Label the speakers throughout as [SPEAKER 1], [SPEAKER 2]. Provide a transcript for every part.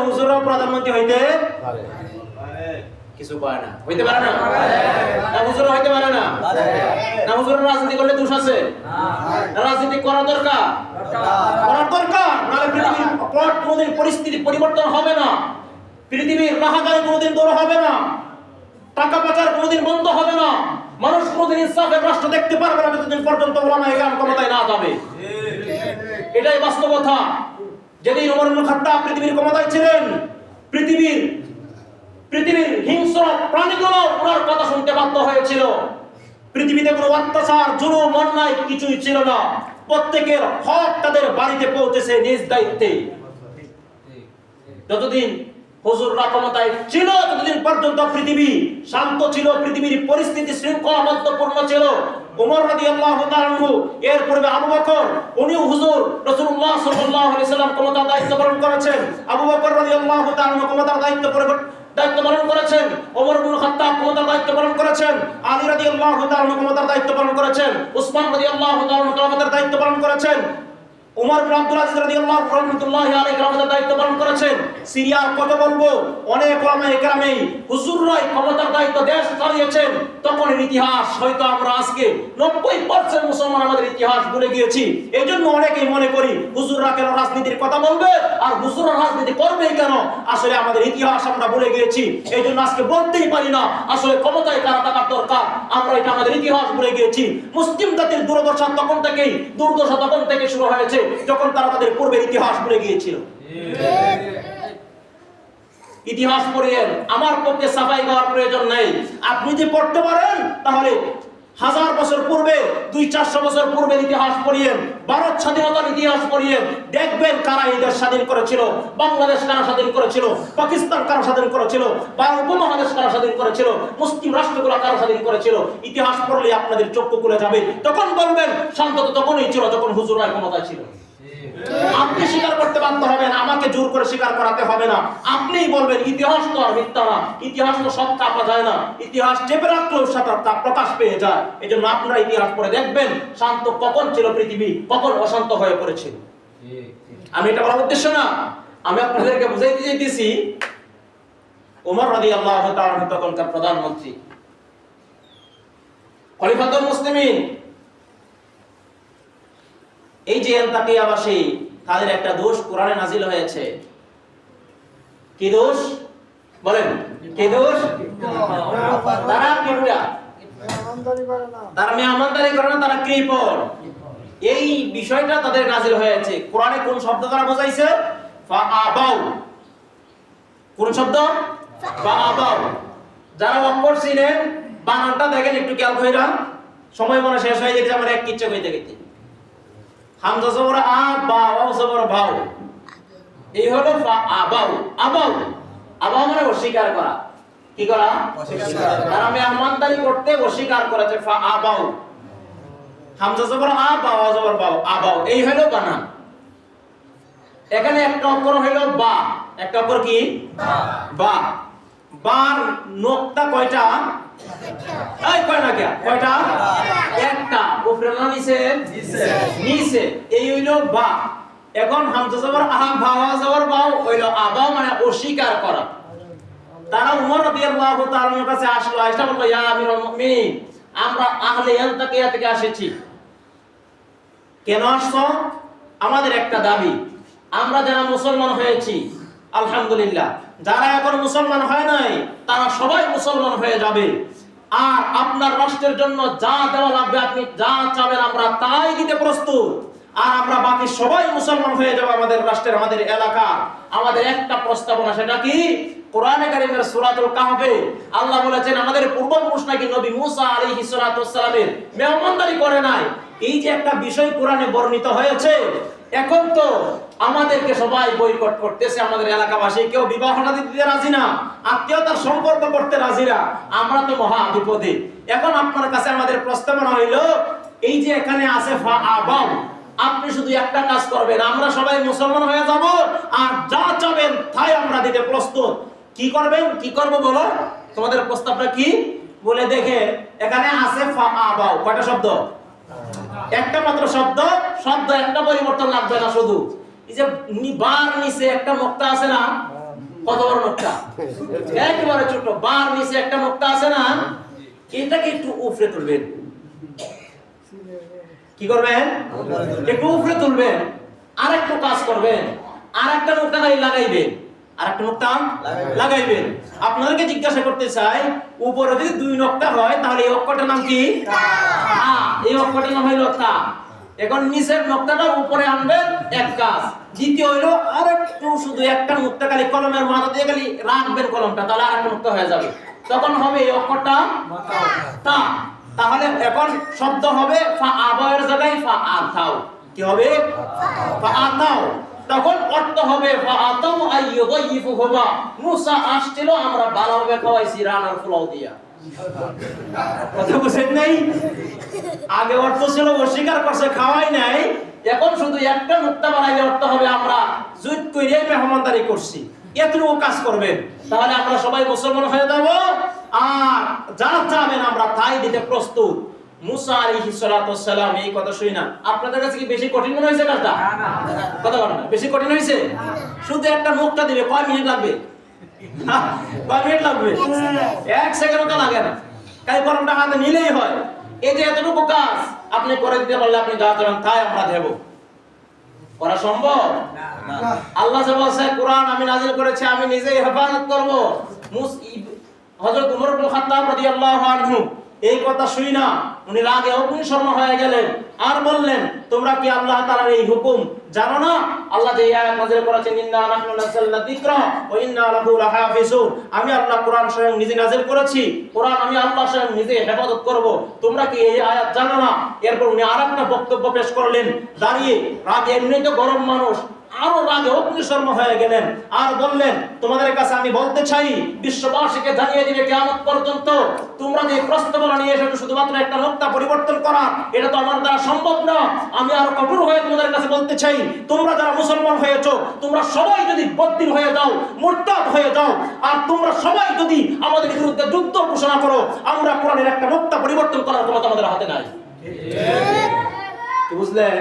[SPEAKER 1] হুজুরও প্রধানমন্ত্রী হইতে পারে? কিছু পারে না, হইতে পারে না? না হুজুর হইতে পারে না? না হুজুরের রাজনীতি করলে দোষ আছে? না রাজনীতি করা দরকার? করার দরকার, নাহলে পৃথিবীর কোনোদিন পরিস্থিতি পরিবর্তন হবে না, পৃথিবীর রাহাজানি কোনোদিন দূর হবে না, টাকা পাচার কোনোদিন বন্ধ হবে না, মানুষ কোনোদিন ইনসাফের রাষ্ট্র দেখতে পারবে না যতদিন পর্যন্ত উলামায়ে কেরাম ক্ষমতায় না যাবে। এটাই বাস্তবতা। যেদিন ওমর ইবনে খাত্তাব পৃথিবীর ক্ষমতায় ছিলেন, পৃথিবীর হিংস্র প্রাণীগুলো ওনার কথা শুনতে বাধ্য হয়েছিল। পৃথিবীতে কোনো অত্যাচার, জুলুম, অন্যায় কিছুই ছিল না। প্রত্যেকের হক তাদের বাড়িতে পৌঁছেছে নিজ দায়িত্বে। যতদিন হুজুররা ক্ষমতায় ছিল ততদিন পর্যন্ত পৃথিবী শান্ত ছিল, পৃথিবীর পরিস্থিতি শৃঙ্খলাবদ্ধপূর্ণ ছিল। ওমর রাদিয়াল্লাহু তাআলা আনহু, এর পূর্বে আবু বকর, উনিও হুজুর রাসূলুল্লাহ সাল্লাল্লাহু আলাইহি সাল্লাম ক্ষমতার দায়িত্ব পালন করেছেন। আবু বকর রাদিয়াল্লাহু তাআলা আনহু ক্ষমতার দায়িত্ব পালন করেছেন। ওমর ইবনে খাত্তাব ক্ষমতার দায়িত্ব পালন করেছেন। আলী রাদিয়াল্লাহু তাআলা আনহু ক্ষমতার দায়িত্ব পালন করেছেন। উসমান রাদিয়াল্লাহু তাআলা আনহু ক্ষমতার দায়িত্ব পালন করেছেন। উমর ইবনে আব্দুল আজিজ রাদিয়াল্লাহু রাহমাতুল্লাহি আলাইহি ক্ষমতার দায়িত্ব পালন করেছেন। সিরিয়ার কত বলবো, অনেক উলামায়ে কেরামই হুজুররাই ক্ষমতার দায়িত্ব দেশ চালিয়েছেন। তখনের ইতিহাস হয়তো আমরা আজকে 90% মুসলমান আমাদের ইতিহাস ভুলে গিয়েছি। এইজন্য অনেকেই মনে করি হুজুররা কেন রাজনীতির কথা বলবে আর হুজুররা রাজনীতি করবে কেন। আসলে আমাদের ইতিহাস আমরা ভুলে গিয়েছি। এইজন্য আজকে বলতেই পারি না আসলে ক্ষমতায় কারা থাকার দরকার। আমরা এটা আমাদের ইতিহাস ভুলে গিয়েছি। মুসলিম জাতির দুর্দশা তখন থেকে শুরু হয়েছে যখন তারা তাদের পূর্বের ইতিহাস ভুলে গিয়েছিল। ইতিহাস পড়েন, আমার পক্ষে সাফাই গাওয়ার প্রয়োজন নেই। আপনি যে পড়তে পারেন তাহলে 1000 বছর পূর্বে, 200-400 বছর পূর্বের ইতিহাস পড়িয়েন, ভারত স্বাধীনতার ইতিহাস পড়িয়েন, দেখবেন কারা এই দেশ স্বাধীন করেছিল, বাংলাদেশ কারা স্বাধীন করেছিল, পাকিস্তান কারা স্বাধীন করেছিল, বা উপমহাদেশ কারা স্বাধীন করেছিল, মুসলিম রাষ্ট্রগুলো কারা স্বাধীন করেছিল। ইতিহাস পড়লে আপনাদের চক্ষু খুলে যাবে। তখন বলবেন শান্ত তো তখনই ছিল যখন হুজুররা ক্ষমতায় ছিল। আপনি স্বীকার করতে বাধ্য হবেন, আমাকে জোর করে স্বীকার করাতে হবে না। আপনিই বলবেন ইতিহাস তো আর মিথ্যা না, ইতিহাস তো সব চাপা যায় না, ইতিহাস চেপে রাখলেও তা প্রকাশ পেয়ে যায়। এই জন্য আপনারা ইতিহাস পড়ে দেখবেন শান্ত কখন ছিল পৃথিবী, কখন অশান্ত হয়ে পড়েছিল। আমি এটা বলার উদ্দেশ্য না, আমি আপনাদেরকে বুঝাইতে চাইতেছি ওমর রাদিয়াল্লাহু তাআলা তখনকার প্রধানমন্ত্রী, খলিফাতুল মুসলিমিন। এই যে এলতাকিয়াবাসী, তাদের একটা দোষ কোরআনে নাজিল হয়েছে। কি দোষ বলেন? কি দোষ? তারা কিপটা, তারা মেহমানদারি করে না, তারা কৃপণ। এই বিষয়টা তাদের নাজিল হয়েছে। কোরআনে কোন শব্দ দ্বারা বোঝাইছে? ফাআবাউ। কোন শব্দ? ফাআবাউ। যারা অক্ষর চিনেন বানানটা দেখেন একটু খেয়াল কইরা, সময় মনে শেষ হয়ে যেতে আমার এক কিচ্ছা কইতে গেতে। হামজা জবর আ, বা ওয়াও জবর বাউ, এই হলো ফাআবাউ। আবাউ, আবাউ মানে অস্বীকার করা। কি করা? অস্বীকার করা। তারা মেহমানদারি করতে অস্বীকার করেছে। ফাআবাউ, হামজা জবর আ, বা ওয়াও জবর বাউ, আবাউ, এই হলো বানান। এখানে একটা অক্ষর হলো বা, একটা অক্ষর কি? বা। বার নোকতা কয়টা? এই কয়টা কি? কয়টা? একটা। উপরে না নিচে? নিচে। এই হইলো বা। এখন হামজা জবর আহা, বা ওয়া জবর বাউ হইলো আবা, মানে অস্বীকার করা। তারা উমর রাদিয়াল্লাহু তাআলার কাছে আসলো, আয়েশা বলল ইয়া আমিরুল মুমিনিন, আমরা আহলে ইয়ানতাকিয়া থেকে এসেছি। কেন আসছো? আমাদের একটা দাবি, আমরা যারা মুসলমান হয়েছি আলহামদুলিল্লাহ, যারা এখন মুসলমান হয় নাই তারা সবাই মুসলমান হয়ে যাবে। আর আপনার রাষ্ট্রের জন্য যা দেওয়া লাগবে আপনি যা চাবেন আমরা তাই দিতে প্রস্তুত। আর আমরা বাকি সবাই মুসলমান হয়ে যাব আমাদের রাষ্ট্রের, আমাদের এলাকা। আমাদের একটা প্রস্তাবনা, সেটা কি? কোরআনে কারীমের সূরাতুল কাহফে আল্লাহ বলেছেন আমাদের পূর্বপুরুষ নাকি নবী মুসা আলাইহিস সালাতু ওয়াস সালামের মেহমানদারি করে নাই। এই যে একটা বিষয় কোরআনে বর্ণিত হয়েছে, এখন তো আমাদেরকে সবাই বয়কট করতেছে। আমাদের এলাকাবাসী কেউ বিবাহটা দিতে রাজি না, আত্মীয়তার সম্পর্ক করতে রাজি না। আমরা তো মহা বিপদে। এখন আপনার কাছে আমাদের প্রস্তাবনা হইল, এই যে এখানে আছে ফাআবাউ, আপনি শুধু একটা কাজ করবেন, আমরা সবাই মুসলমান হয়ে যাব আর যা চাবেন তাই আমরা দিতে প্রস্তুত। কি করবেন? কি করব বলো? তোমাদের প্রস্তাবটা কি? বলে দেখে এখানে আছে ফাআবাউ, কয়টা শব্দ? একটা মাত্র শব্দ। শব্দ একটা পরিবর্তন লাগবে না, শুধু এই যে বার নিচে একটা মুক্তা আছে না, কত বড় নোকটা, একেবারে ছোট। বার নিচে একটা নোকটা আছে না, এটাকে একটু উপরে তুলবেন। কি করবেন? একটু উপরে তুলবেন, আর একটু কাজ করবেন, আর একটা নোকটা লাগাইবেন, আর একটা নোকটা লাগাইবেন। আপনাদেরকে জিজ্ঞাসা করতে চাই, উপরে যদি দুই নোকটা হয় তাহলে এই অক্ষরটার নাম কি? এই অক্ষরটার নাম হইল তা। এখন নিচের নোকটাটা উপরে আনবেন, এক কাজ। দ্বিতীয় হইলো আর একটু শুধু একটা নোকটা খালি কলমের মাথা দিয়ে খালি রাখবেন কলমটা, তাহলে আর একটা নোকটা হয়ে যাবে। তখন হবে এই অক্ষরটা তা। তাহলে এখন শব্দ হবে ফা আবায়ের জায়গায় ফা আতাও। কি হবে? ফা আতাও। তখন অর্থ হবে ফা আতাও আইয়ুযাইফুহুমা। মুসা আসছিল, আমরা ভালোভাবে খাওয়াইছি রান্নার পোলাও দিয়া। কথা বুঝেন নাই? আগে অর্থ ছিল অস্বীকার করছে, খাওয়াই নাই। এখন শুধু একটা মুক্তা বানাইলে অর্থ হবে আমরা জুত কইরে মেহমানদারি করছি। এতটুকু কাজ করবেন, তাহলে আমরা সবাই মুসলমান হয়ে যাব। আর যা চাবেন আমরা তাই দিতে প্রস্তুত। মুসা আলাইহিস সালাতু ওয়াস সালাম এই কথা শুই না, আপনাদের কাছে কি বেশি কঠিন মনে হয়েছে কাজটা? না। কথা বলেন না, বেশি কঠিন হয়েছে? শুধু একটা মুক্তা দিবে, কয় মিনিট লাগবে? কয় মিনিট লাগবে? 1 সেকেন্ডও তো লাগে না। কাই কলমটা হাতে নিলেই হয়। এই যে এতটুকু কাজ আপনি করে দিতে পারলে আপনি যা চান তাই আমরা দেব। করা সম্ভব না। আল্লাহ যে বলেছে কোরআন আমি নাযিল করেছি, আমি নিজেই হেফাজত করব। হযরত ওমর ইবনে খাত্তাব রাদিয়াল্লাহু আনহু এই কথা শুই না উনি রাগে অগ্নিশর্মা হয়ে গেলেন, আর বললেন তোমরা কি আল্লাহ তাআলার এই হুকুম জানো না? আল্লাহ যে আয়াত নাযিল করেছেন ইন্না নাহনু নাযালনা যিকরা ওয়া ইন্না লাহু লাহাফিজুন, আমি আল্লাহ কোরআন স্বয়ং নিজে নাযিল করেছি, কোরআন আমি আল্লাহ স্বয়ং নিজে হেফাজত করব। তোমরা কি এই আয়াত জানো না? এরপর উনি আরেকটা বক্তব্য পেশ করলেন দাঁড়িয়ে। রাগে এমনি তো গরম মানুষ, আরো রাগে অগ্নিশর্মা হয়ে গেলেন, আর বললেন তোমাদের কাছে আমি বলতে চাই, বিশ্ববাসীকে জানিয়ে দিবে কিয়ামত পর্যন্ত তোমরা যে প্রস্তাবনা নিয়ে এসেছো শুধুমাত্র একটা নোকতা পরিবর্তন করা, এটা তো আমার দ্বারা সম্ভব না। আমি আরো কঠোর হয়ে তোমাদের কাছে বলতে চাই, তোমরা যারা মুসলমান হয়েছো তোমরা সবাই যদি বদ্দিন হয়ে যাও, মুরতাদ হয়ে যাও, আর তোমরা সবাই যদি আমাদের বিরুদ্ধে যুদ্ধ ঘোষণা করো, আমরা কোরআনের একটা নোকতা পরিবর্তন করার ক্ষমতা আমাদের হাতে নাই। কি বুঝলেন?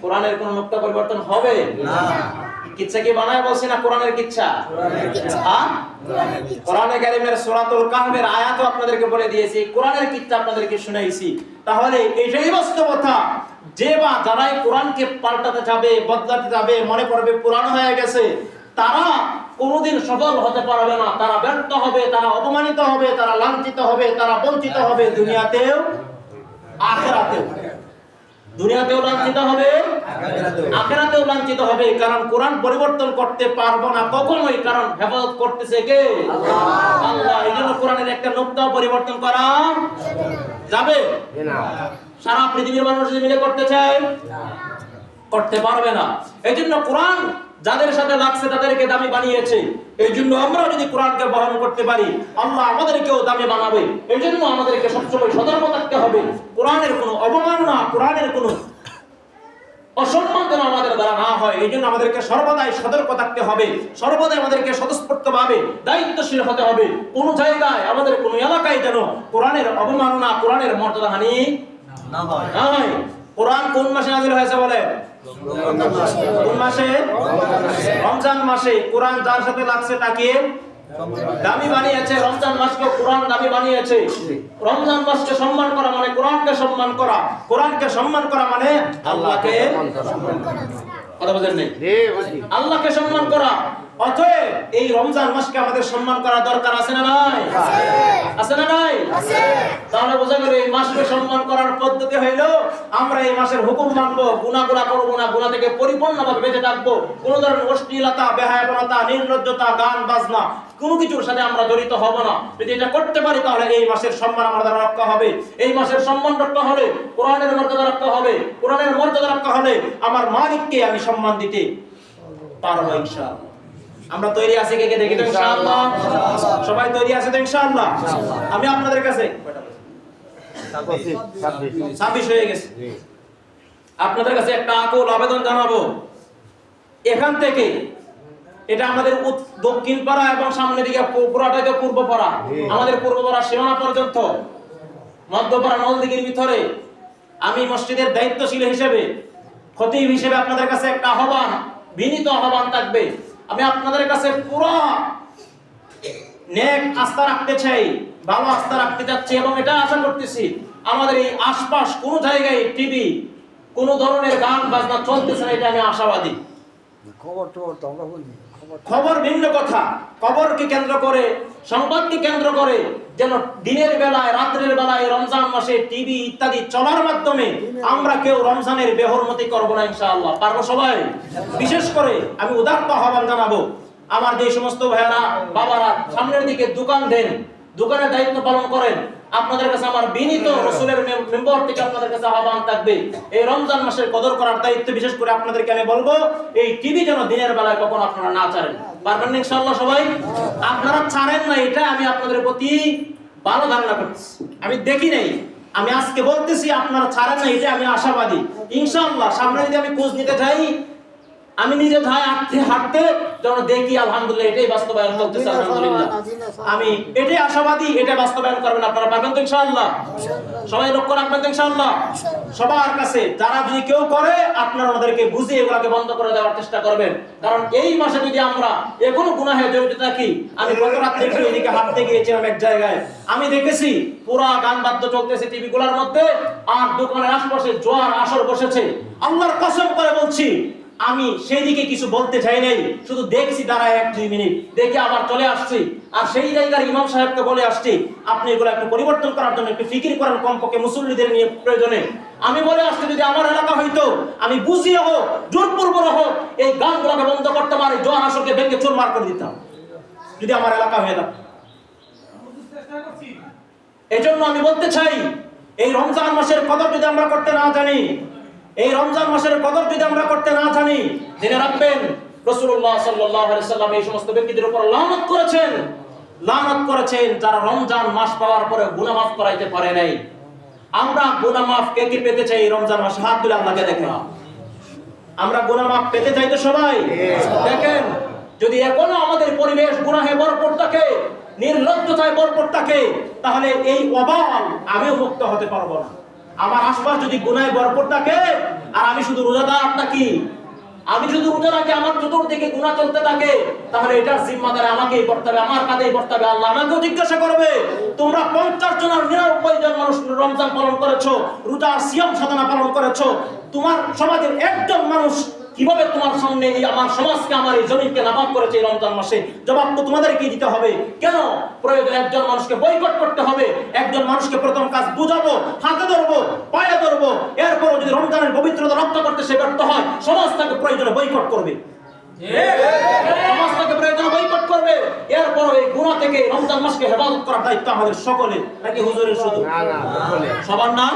[SPEAKER 1] কোরআনের কোন নোকতা পরিবর্তন হবে না। কিচ্ছা কি বানায় বলছি না? কোরআনের কিচ্ছা। হ্যাঁ, কোরআনে কারীমের সূরাতুল কাহফের আয়াতও আপনাদেরকে বলে দিয়েছি, কোরআনের কিচ্ছা আপনাদেরকে শুনাইছি। তাহলে এটাই বাস্তবতা যে বা যারাই কোরআনকে পাল্টাতে যাবে, বদলাতে যাবে, মনে করবে পুরানো হয়ে গেছে, তারা কোনোদিন সফল হতে পারবে না। তারা ব্যর্থ হবে, তারা অপমানিত হবে, তারা লাঞ্ছিত হবে, তারা বঞ্চিত হবে, দুনিয়াতেও আখিরাতেও। দুনিয়াতেও লাঞ্ছিত হবে, আখিরাতেও লাঞ্ছিত হবে। কারণ কোরআন পরিবর্তন করতে পারবো না কখনোই, কারণ হেফাজত করতেছে কে? আল্লাহ। এইজন্য কোরআনের একটা নোকতাও পরিবর্তন করা যাবে না। সারা পৃথিবীর মানুষ যদি মিলে করতে চায় করতে পারবে না। এইজন্য কোরআন যাদের সাথে লাগছে তাদেরকে দামি বানিয়েছে। এইজন্য আমরা যদি কোরআনকে বহন করতে পারি, আল্লাহ আমাদেরকেও দামি বানাবে। এইজন্য আমাদেরকে সবসময় সতর্ক থাকতে হবে, কোরআনের কোনো অবমাননা, কোরআনের কোনো অসম্মান যেন আমাদের দ্বারা না হয়। এইজন্য আমাদেরকে সর্বদাই সতর্ক থাকতে হবে, সর্বদাই আমাদেরকে স্বতঃস্ফূর্তভাবে দায়িত্বশীল হতে হবে। কোন জায়গায় আমাদের কোন এলাকায় যেন কোরআনের অবমাননা, কোরআনের মর্যাদাহানি না হয়। কোরআন কোন মাসে নাযিল হয়েছে বলে? কোন মাসে? রমজান মাসে। কোরআন যার সাথে লাগছে তাকে দামি বানিয়েছে। রমজান মাসকে কোরআন দামি বানিয়েছে। রমজান মাসকে সম্মান করা মানে কোরআনকে সম্মান করা, কোরআনকে সম্মান করা মানে আল্লাহকে সম্মান করা। কথা বুঝেন নাই? আল্লাহকে সম্মান করা। অতএব এই রমজান মাসকে আমাদের সম্মান করা দরকার আছে না নাই? আছে না নাই? তাহলে বোঝা গেল এই মাসকে সম্মান করার পদ্ধতি হইল আমরা এই মাসের হুকুম মানবো, গুনাহগুলো করব না, গুনাহ থেকে পরিপূর্ণভাবে বেঁচে থাকবো। কোন ধরনের অশ্লীলতা, বেহায়াপনা, নির্লজ্জতা, গান বাজনা কোনো কিছুর সাথে আমরা জড়িত হব না। যদি এটা করতে পারি তাহলে এই মাসের সম্মান আমাদের রক্ষা হবে। এই মাসের সম্মান রক্ষা হলে কোরআনের মর্যাদা রক্ষা হবে। কোরআনের মর্যাদা রক্ষা হলে আমার মালিককে আমি সম্মান দিতে পারবো ইনশাআল্লাহ। আমরা তৈরি আছি কে কে দেখি তো ইনশাআল্লাহ? সবাই তৈরি আছে তো ইনশাআল্লাহ? আমি আপনাদের কাছে 26 হয়ে গেছে। আপনাদের কাছে একটা আকুল আবেদন জানাবো। এখান থেকে এটা আমাদের দক্ষিণ পাড়া এবং সামনের দিকে পুরাটাই তো পূর্ব পাড়া, আমাদের পূর্ব পাড়া সীমানা পর্যন্ত মধ্যপাড়া নলদিঘির ভিতরে আমি মসজিদের দায়িত্বশীল হিসেবে, খতিব হিসেবে আপনাদের কাছে একটা আহ্বান, বিনীত আহ্বান থাকবে। আমি আপনাদের কাছে পুরো নেক আস্থা রাখতে চাই, ভালো আস্থা রাখতে চাচ্ছি এবং এটা আশা করতেছি আমাদের এই আশপাশ কোন জায়গায় টিভি কোন ধরনের গান বাজনা চলতেছে না, এটা আমি আশাবাদী। খবর ভিন্ন কথা, খবরকে কেন্দ্র করে, সংবাদকে কেন্দ্র করে যেন দিনের বেলায় রাত্রের বেলায় রমজান মাসে টিভি ইত্যাদি চলার মাধ্যমে আমরা কেউ রমজানের বেহরমতি করব না ইনশাআল্লাহ। পারবো সবাই? বিশেষ করে আমি উদাত্ত আহ্বান জানাবো আমার যে সমস্ত ভাইয়েরা বাবারা সামনের দিকে দোকান দেন, দোকানের দায়িত্ব পালন করেন, আপনাদের কাছে আমার বিনীত রাসূলের মেম্বার থেকে আপনাদের কাছে আহ্বান থাকবে, এই রমজান মাসের কদর করার দায়িত্ব বিশেষ করে আপনাদেরকে আমি বলবো, এই টিভি যেন দিনের বেলায় কখনো আপনারা না ছাড়েন। পারবেন ইনশাআল্লাহ সবাই? আপনারা ছাড়েন না, এটা আমি আপনাদের প্রতি ভালো ধারণা করতেছি। আমি দেখি নাই, আমি আজকে বলতেছি আপনারা ছাড়েন না, এটা আমি আশাবাদী ইনশাআল্লাহ। সামনে যদি আমি খোঁজ নিতে যাই, আমি নিজে যাই হাঁটতে যেন দেখি আলহামদুলিল্লাহ এটাই বাস্তবায়ন করতেছে আলহামদুলিল্লাহ। আমি এটাই আশাবাদী, এটা বাস্তবায়ন করবেন আপনারা। পারবেন তো ইনশাআল্লাহ? সবাই লক্ষ্য রাখবেন তো ইনশাআল্লাহ? সবার কাছে যারা যদি কেউ করে আপনারা ওদেরকে বুঝিয়ে এগুলাকে বন্ধ করে দেওয়ার চেষ্টা করবেন, কারণ এই মাসে যদি আমরা এখনো গুনাহে জড়িত থাকি, আমি গত রাত্রে এদিকে হাঁটতে গিয়েছিলাম এক জায়গায়, আমি দেখেছি পুরা গান বাদ্য চলতেছে টিভি গুলার মধ্যে, আর দোকানের আশপাশে জোয়ার আসর বসেছে। আল্লাহর কসম করে বলছি আমি সেই দিকে কিছু বলতে চাই নাই, শুধু দেখছি দাঁড়ায় 1-2 মিনিট দেখে আবার চলে আসছি। আর সেই জায়গার ইমাম সাহেবকে বলে আসছি আপনি এগুলো একটু পরিবর্তন করার জন্য একটু ফিকির করেন, কমপক্ষে মুসল্লিদের নিয়ে প্রয়োজনে। আমি বলে আসছি যদি আমার এলাকা হইতো আমি বুঝিয়ে হোক জোরপূর্বক হোক এই গানগুলোকে বন্ধ করতাম, আর এই জোয়ার আসরকে ভেঙে চুরমার করে দিতাম যদি আমার এলাকা হয়ে থাকতো। এই জন্য আমি বলতে চাই এই রমজান মাসের কদর যদি আমরা করতে না জানি, এই রমজান মাসের কদর যদি আমরা করতে না জানি, জেনে রাখবেন রাসূলুল্লাহ সাল্লাল্লাহু আলাইহি সাল্লাম এই সমস্ত ব্যক্তিদের উপর লানত করেছেন যারা রমজান মাস পাওয়ার পরে গুনাহ মাফ করাইতে পারে নাই। আমরা গুনাহ মাফ কে কি পেতে চাই রমজান মাসে? হাত তুলে আল্লাহকে দেখেন। আমরা গুনাহ মাফ পেতে চাই তো সবাই? দেখেন যদি এখনো আমাদের পরিবেশ গুনাহে ভরপুর থাকে, নির্লজ্জতায় ভরপুর থাকে, তাহলে এই অবাল আমিও মুক্ত হতে পারবো না। আমার আশপাশ যদি গুনাহে ভরপুর থাকে আর আমি শুধু রোজাদার থাকি, আমি শুধু রোজা রাখি, আমার চতুর্দিকে গুনাহ চলতে থাকে, তাহলে এটার জিম্মাদার আমাকেই করতে হবে, আমার কাঁধেই করতে হবে। আল্লাহ আমাকেও জিজ্ঞাসা করবে তোমরা 50 জন আর 99 জন মানুষ রমজান পালন করেছো, রোজা সিয়াম সাধনা পালন করেছো, তোমার সমাজের একজন মানুষ কিভাবে তোমার সামনে এই আমার সমাজকে আমার এই জমিনকে নাপাক করেছে এই রমজান মাসে? জবাব তো তোমাদেরকেই দিতে হবে। কেন প্রয়োজন একজন মানুষকে বয়কট করতে হবে? একজন মানুষকে প্রথম কাজ বুঝাবো, হাতে ধরবো, পায়ে ধরবো, এরপর যদি রমজানের পবিত্রতা রক্ষা করতে সে ব্যর্থ হয়, সমাজ তাকে প্রয়োজনে বয়কট করবে। সমাজ তাকে প্রয়োজনে বয়কট করবে। এরপর এই গুনাহ থেকে রমজান মাসকে হেফাজত করার দায়িত্ব আমাদের সকলের, নাকি হুজুরের শুধু? সবার না?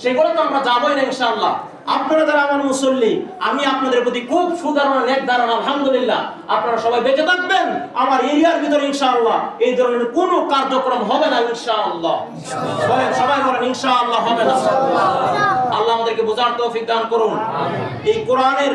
[SPEAKER 1] সেগুলো তো আমরা যাবোই না ইনশাআল্লাহ। আপনারা যারা আমার মুসল্লি, আমি আপনাদের প্রতি খুব সুধারণা নেক ধারণা আলহামদুলিল্লাহ। আপনারা সবাই বেঁচে থাকবেন, আমার এরিয়ার ভিতরে ইনশাআল্লাহ এই ধরনের কোনো কার্যক্রম হবে না ইনশাআল্লাহ। সবাই বলেন ইনশাআল্লাহ হবে না। আল্লাহ আমাদেরকে বোঝার তৌফিক দান করুন। এই কোরআনের